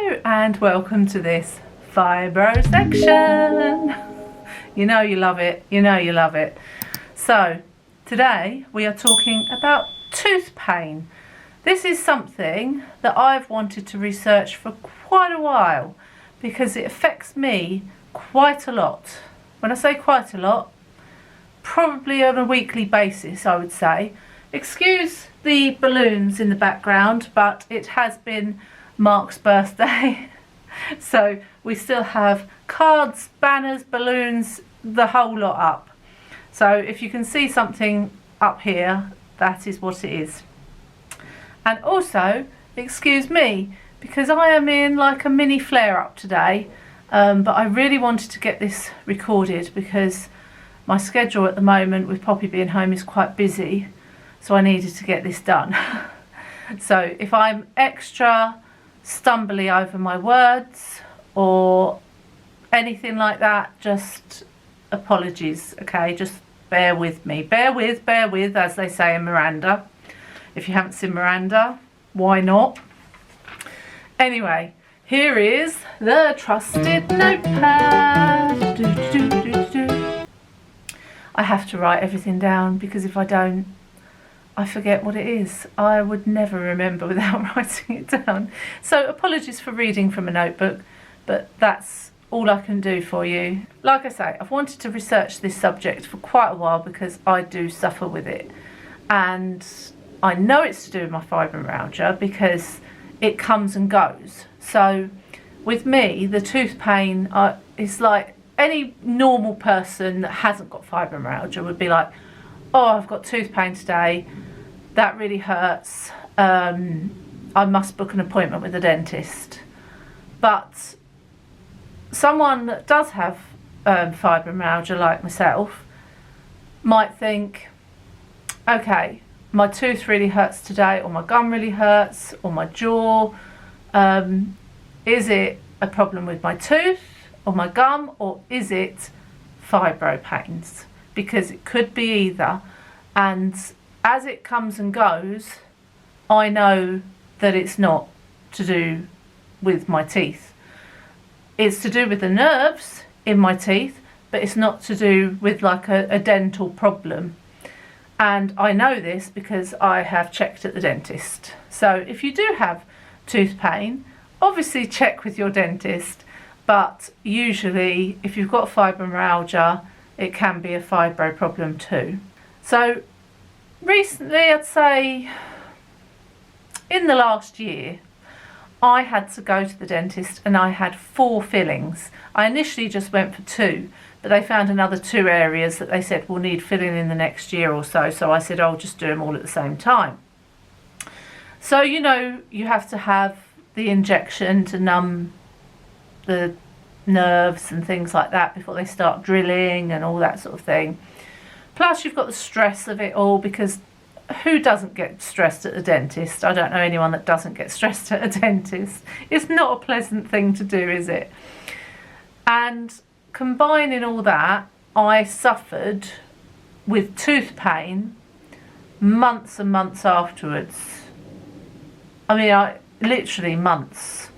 Hello and welcome to this Fibro section. You know you love it, you know you love it. So today we are talking about tooth pain. This is something that I've wanted to research for quite a while because it affects me quite a lot. When I say quite a lot, probably on a weekly basis, I would say. Excuse the balloons in the background, but it has been Mark's birthday. So we still have cards, banners, balloons, the whole lot up. So if you can see something up here, that is what it is. And also, excuse me, because I am in like a mini flare-up today, but I really wanted to get this recorded because my schedule at the moment with Poppy being home is quite busy, so I needed to get this done. So if I'm extra stumbly over my words or anything like that, just apologies, okay? Just bear with me. Bear with, as they say in Miranda. If you haven't seen Miranda, why not? Anyway, here is the trusted notepad. I have to write everything down because if I don't, I forget what it is. I would never remember without writing it down. So apologies for reading from a notebook, but that's all I can do for you. Like I say, I've wanted to research this subject for quite a while because I do suffer with it. And I know it's to do with my fibromyalgia because it comes and goes. So with me, the tooth pain is like any normal person that hasn't got fibromyalgia would be like, oh, I've got tooth pain today, that really hurts, I must book an appointment with a dentist. But someone that does have fibromyalgia like myself might think, okay, my tooth really hurts today, or my gum really hurts, or my jaw, is it a problem with my tooth or my gum, or is it fibro pains? Because it could be either, and as it comes and goes, I know that it's not to do with my teeth. It's to do with the nerves in my teeth, but it's not to do with like a dental problem. And I know this because I have checked at the dentist. So if you do have tooth pain, obviously check with your dentist, but usually if you've got fibromyalgia, it can be a fibro problem too. So recently, I'd say in the last year, I had to go to the dentist and I had 4 fillings. I initially just went for 2, but they found another 2 areas that they said will need filling in the next year or so. So I said, I'll just do them all at the same time. So, you know, you have to have the injection to numb the nerves and things like that before they start drilling and all that sort of thing. Plus you've got the stress of it all, because who doesn't get stressed at the dentist? I don't know anyone that doesn't get stressed at a dentist. It's not a pleasant thing to do, is it? And combining all that, I suffered with tooth pain months and months afterwards. I mean, literally months.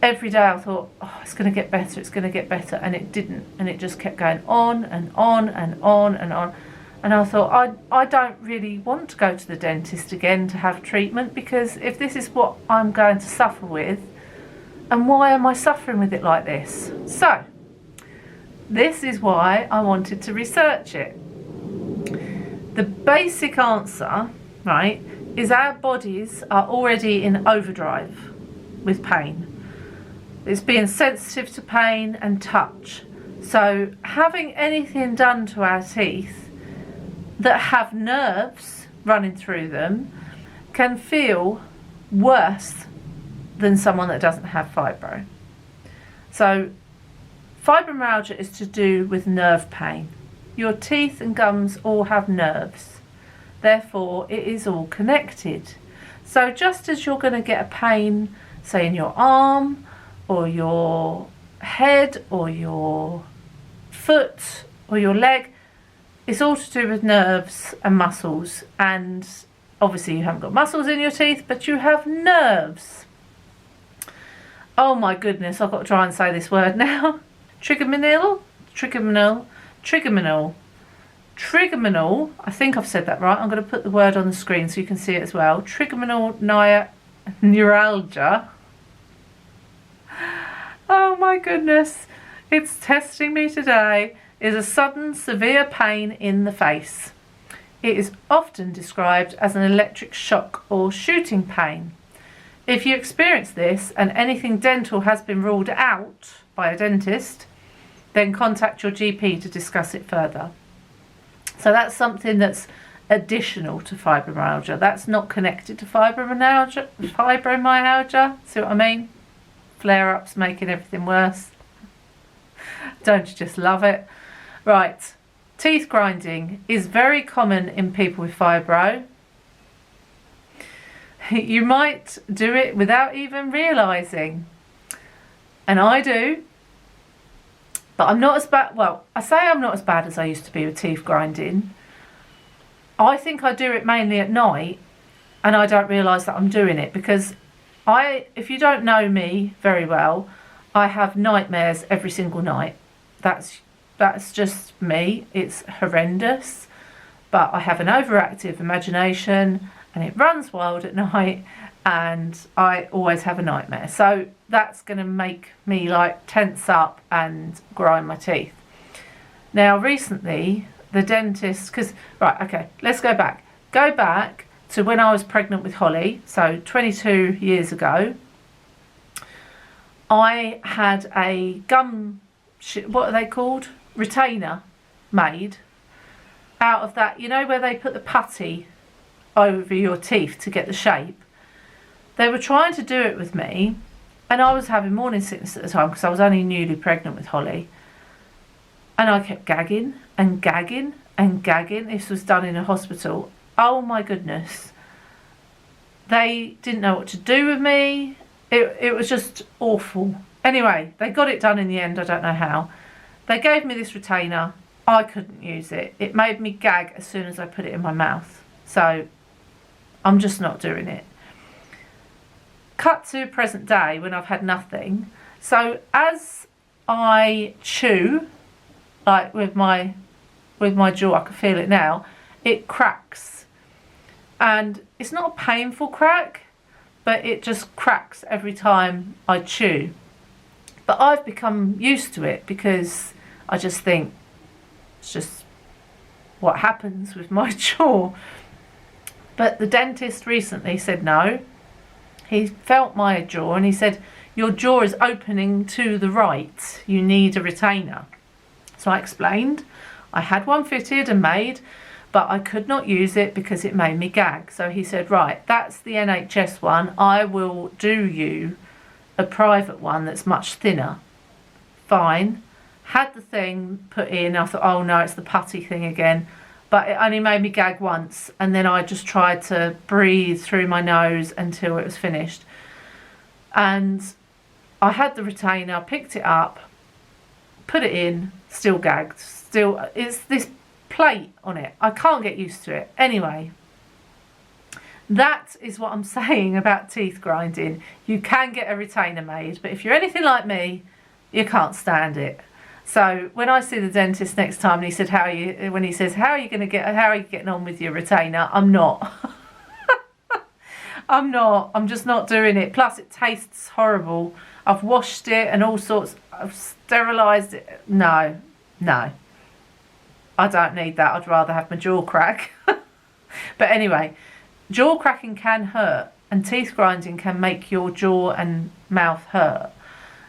Every day I thought, oh, it's going to get better, it's going to get better, and it didn't, and it just kept going on and on and on and on. And I thought, I don't really want to go to the dentist again to have treatment, because if this is what I'm going to suffer with, and why am I suffering with it like this? So this is why I wanted to research it. The basic answer, right, is our bodies are already in overdrive with pain. It's being sensitive to pain and touch. So having anything done to our teeth that have nerves running through them can feel worse than someone that doesn't have fibro. So fibromyalgia is to do with nerve pain. Your teeth and gums all have nerves. Therefore, it is all connected. So just as you're going to get a pain, say in your arm, or your head, or your foot, or your leg, it's all to do with nerves and muscles. And obviously you haven't got muscles in your teeth, but you have nerves. Oh my goodness, I've got to try and say this word now. Trigeminal, I think I've said that right. I'm going to put the word on the screen so you can see it as well. Trigeminal neuralgia. Oh my goodness, it's testing me today. Is a sudden severe pain in the face. It is often described as an electric shock or shooting pain. If you experience this and anything dental has been ruled out by a dentist, then contact your GP to discuss it further. So that's something that's additional to fibromyalgia. That's not connected to fibromyalgia. See what I mean? Flare-ups making everything worse. Don't you just love it? Right, teeth grinding is very common in people with fibro. You might do it without even realising. And I do. But I'm not as bad, well, I say I'm not as bad as I used to be with teeth grinding. I think I do it mainly at night and I don't realise that I'm doing it because if you don't know me very well, I have nightmares every single night. That's just me. It's horrendous. But I have an overactive imagination and it runs wild at night and I always have a nightmare. So that's going to make me like tense up and grind my teeth. Now recently the dentist, right, okay, let's go back. Go back to when I was pregnant with Holly, so 22 years ago. I had a what are they called? Retainer made out of that, you know, where they put the putty over your teeth to get the shape. They were trying to do it with me and I was having morning sickness at the time because I was only newly pregnant with Holly, and I kept gagging and gagging and gagging. This was done in a hospital. Oh my goodness, they didn't know what to do with me. It was just awful. Anyway, they got it done in the end. I don't know how. They gave me this retainer. I couldn't use it. It made me gag as soon as I put it in my mouth. So I'm just not doing it. Cut to present day when I've had nothing. So as I chew, like with my jaw, I can feel it now, it cracks. And it's not a painful crack, but it just cracks every time I chew. But I've become used to it because I just think it's just what happens with my jaw. But the dentist recently said no. He felt my jaw and he said, your jaw is opening to the right. You need a retainer. So I explained. I had one fitted and made, but I could not use it because it made me gag. So he said, right, that's the NHS one. I will do you a private one that's much thinner. Fine. Had the thing put in. I thought, oh no, it's the putty thing again. But it only made me gag once, and then I just tried to breathe through my nose until it was finished. And I had the retainer, picked it up, put it in, still gagged. Still, it's this plate on it. I can't get used to it. Anyway, that is what I'm saying about teeth grinding. You can get a retainer made, but if you're anything like me, you can't stand it. So when I see the dentist next time and he said, how are you getting on with your retainer? I'm not. I'm just not doing it. Plus it tastes horrible. I've washed it and all sorts. I've sterilised it. No. I don't need that. I'd rather have my jaw crack. But anyway, jaw cracking can hurt and teeth grinding can make your jaw and mouth hurt.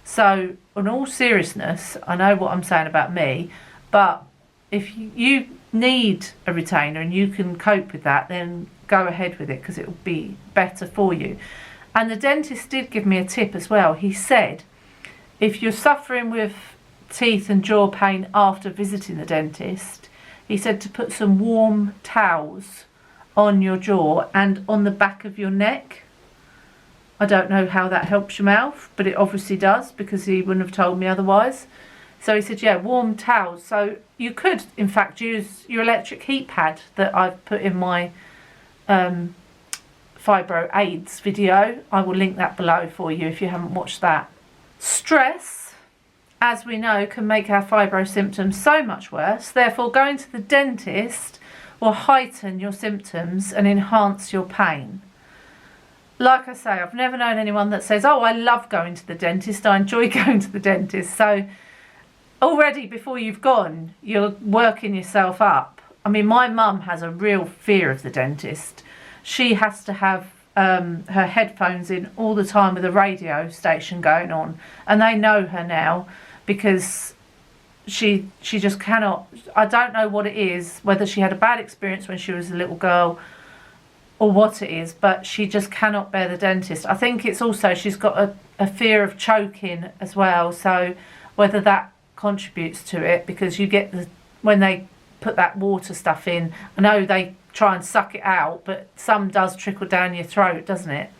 So in all seriousness, I know what I'm saying about me, but if you need a retainer and you can cope with that, then go ahead with it because it will be better for you. And the dentist did give me a tip as well. He said, if you're suffering with teeth and jaw pain after visiting the dentist, he said to put some warm towels on your jaw and on the back of your neck. I don't know how that helps your mouth, but it obviously does because he wouldn't have told me otherwise. So he said, yeah, warm towels. So you could, in fact, use your electric heat pad that I've put in my Fibro AIDS video. I will link that below for you if you haven't watched that. Stress, as we know, can make our fibro symptoms so much worse. Therefore, going to the dentist will heighten your symptoms and enhance your pain. Like I say, I've never known anyone that says, oh, I love going to the dentist, I enjoy going to the dentist. So already before you've gone, you're working yourself up. I mean, my mum has a real fear of the dentist. She has to have her headphones in all the time with a radio station going on. And they know her now because she just cannot. I don't know what it is, whether she had a bad experience when she was a little girl or what it is, but she just cannot bear the dentist. I think it's also she's got a fear of choking as well, so whether that contributes to it, because you get when they put that water stuff in, I know they try and suck it out, but some does trickle down your throat, doesn't it?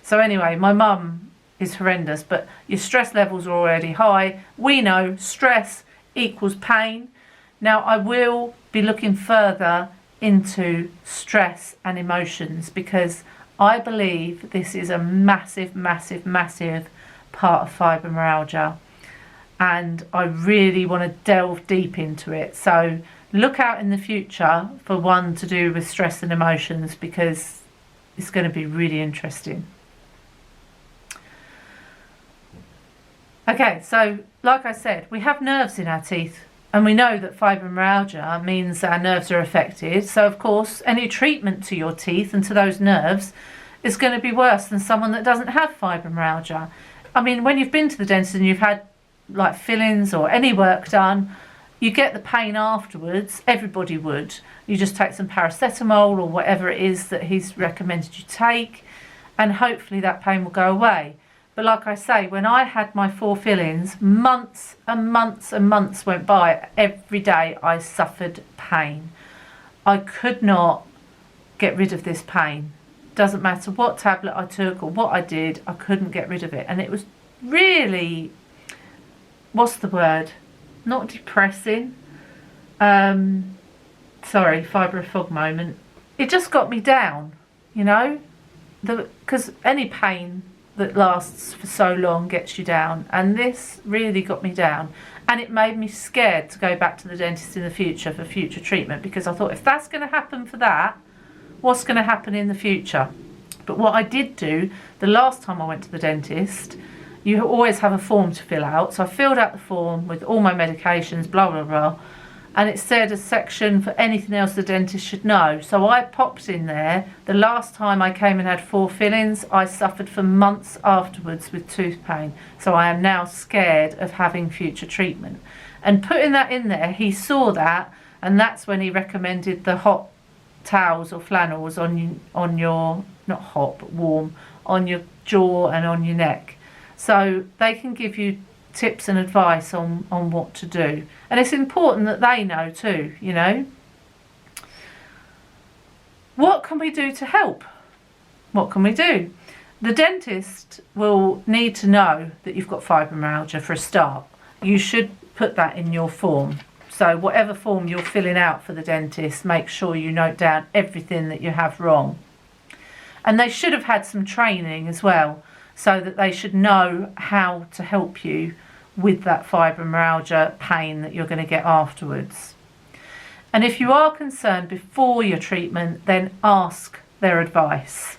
So anyway, my mum is horrendous, but your stress levels are already high. We know stress equals pain. Now I will be looking further into stress and emotions, because I believe this is a massive, massive, massive part of fibromyalgia, and I really want to delve deep into it. So look out in the future for one to do with stress and emotions, because it's going to be really interesting. Okay, so like I said, we have nerves in our teeth. And we know that fibromyalgia means our nerves are affected. So, of course, any treatment to your teeth and to those nerves is going to be worse than someone that doesn't have fibromyalgia. I mean, when you've been to the dentist and you've had like fillings or any work done, you get the pain afterwards. Everybody would. You just take some paracetamol or whatever it is that he's recommended you take, and hopefully that pain will go away. But like I say, when I had my 4 fillings, months and months and months went by. Every day I suffered pain. I could not get rid of this pain. Doesn't matter what tablet I took or what I did, I couldn't get rid of it. And it was really, what's the word? Not depressing. Sorry, fibro fog moment. It just got me down, you know? Because any pain that lasts for so long gets you down, and this really got me down, and it made me scared to go back to the dentist in the future for future treatment, because I thought, if that's going to happen for that, what's going to happen in the future? But what I did do the last time I went to the dentist, you always have a form to fill out, so I filled out the form with all my medications, blah blah blah, and it said a section for anything else the dentist should know. So I popped in there, the last time I came and had 4 fillings, I suffered for months afterwards with tooth pain. So I am now scared of having future treatment. And putting that in there, he saw that, and that's when he recommended the hot towels or flannels on your, not hot, but warm, on your jaw and on your neck. So they can give you tips and advice on what to do, and it's important that they know too, you know. What can we do to help? What can we do? The dentist will need to know that you've got fibromyalgia for a start. You should put that in your form. So whatever form you're filling out for the dentist, make sure you note down everything that you have wrong. And they should have had some training as well, so that they should know how to help you with that fibromyalgia pain that you're going to get afterwards. And if you are concerned before your treatment, then ask their advice.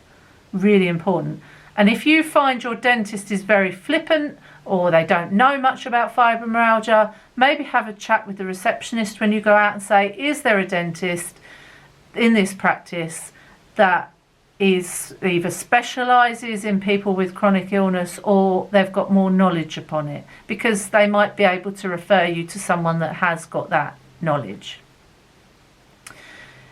Really important. And if you find your dentist is very flippant, or they don't know much about fibromyalgia, maybe have a chat with the receptionist when you go out and say, is there a dentist in this practice that is either specialises in people with chronic illness, or they've got more knowledge upon it, because they might be able to refer you to someone that has got that knowledge.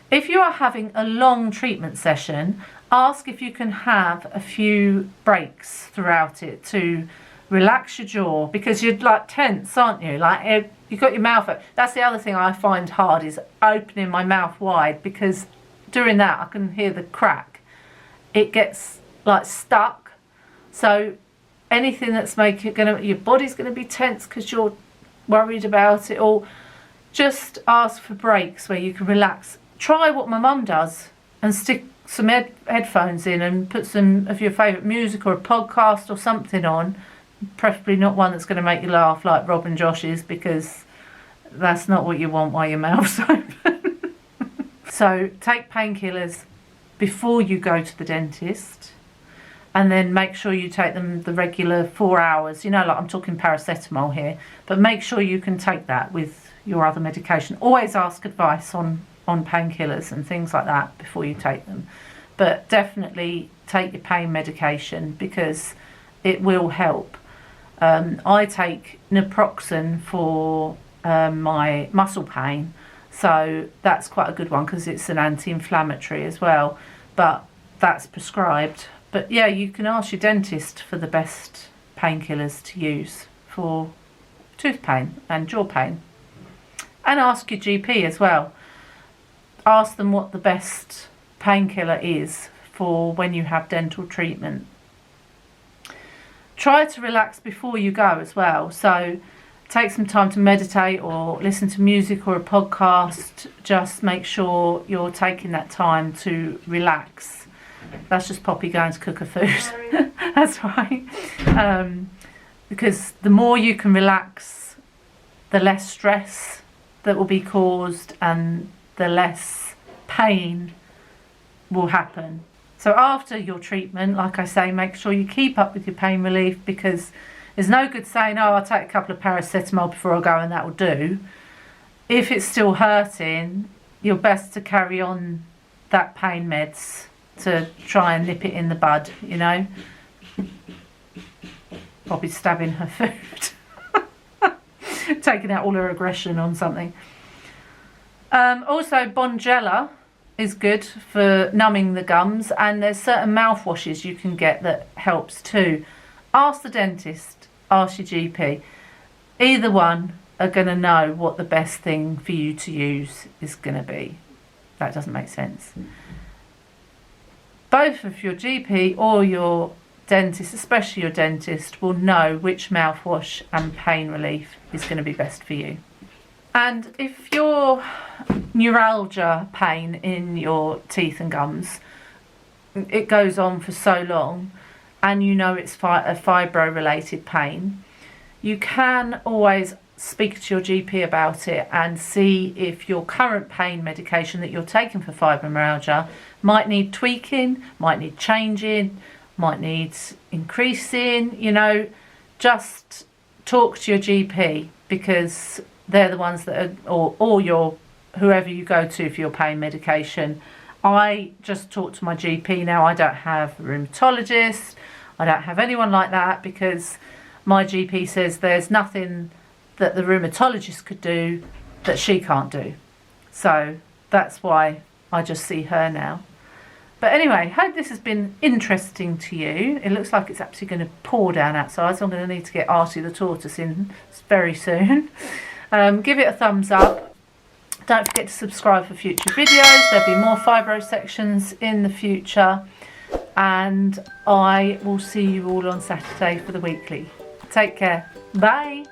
If you are having a long treatment session, ask if you can have a few breaks throughout it to relax your jaw, because you're like tense, aren't you? Like you've got your mouth open. That's the other thing I find hard, is opening my mouth wide, because during that I can hear the crack. It gets like stuck. So anything that's your body's going to be tense because you're worried about it, or just ask for breaks where you can relax. Try what my mum does and stick some headphones in and put some of your favourite music or a podcast or something on. preferably not one that's going to make you laugh like Rob and Josh's, because that's not what you want while your mouth's open. So take painkillers before you go to the dentist, and then make sure you take them the regular 4 hours. You know, like I'm talking paracetamol here, but make sure you can take that with your other medication. Always ask advice on painkillers and things like that before you take them. But definitely take your pain medication, because it will help. I take naproxen for my muscle pain, so that's quite a good one because it's an anti-inflammatory as well, but that's prescribed. But yeah, you can ask your dentist for the best painkillers to use for tooth pain and jaw pain. And ask your GP as well. Ask them what the best painkiller is for when you have dental treatment. Try to relax before you go as well. So take some time to meditate or listen to music or a podcast. Just make sure you're taking that time to relax. That's just Poppy going to cook her food. That's right. Because the more you can relax, the less stress that will be caused and the less pain will happen. So after your treatment, like I say, make sure you keep up with your pain relief, because there's no good saying, oh, I'll take a couple of paracetamol before I go and that will do. If it's still hurting, you're best to carry on that pain meds to try and nip it in the bud, you know. Probably stabbing her food. Taking out all her aggression on something. Also, Bonjela is good for numbing the gums, and there's certain mouthwashes you can get that helps too. Ask the dentist, ask your GP. Either one are going to know what the best thing for you to use is going to be. That doesn't make sense. Both of your GP or your dentist, especially your dentist, will know which mouthwash and pain relief is going to be best for you. And if your neuralgia pain in your teeth and gums, it goes on for so long, and you know it's a fibro related pain, you can always speak to your GP about it and see if your current pain medication that you're taking for fibromyalgia might need tweaking, might need changing, might need increasing. You know, just talk to your GP, because they're the ones that are, or your whoever you go to for your pain medication. I just talk to my GP now. I don't have a rheumatologist, I don't have anyone like that, because my GP says there's nothing that the rheumatologist could do that she can't do. So that's why I just see her now. But anyway, hope this has been interesting to you. It looks like it's actually going to pour down outside, so I'm going to need to get Artie the tortoise in very soon. Give it a thumbs up. Don't forget to subscribe for future videos. There'll be more fibro sections in the future. And I will see you all on Saturday for the weekly. Take care. Bye.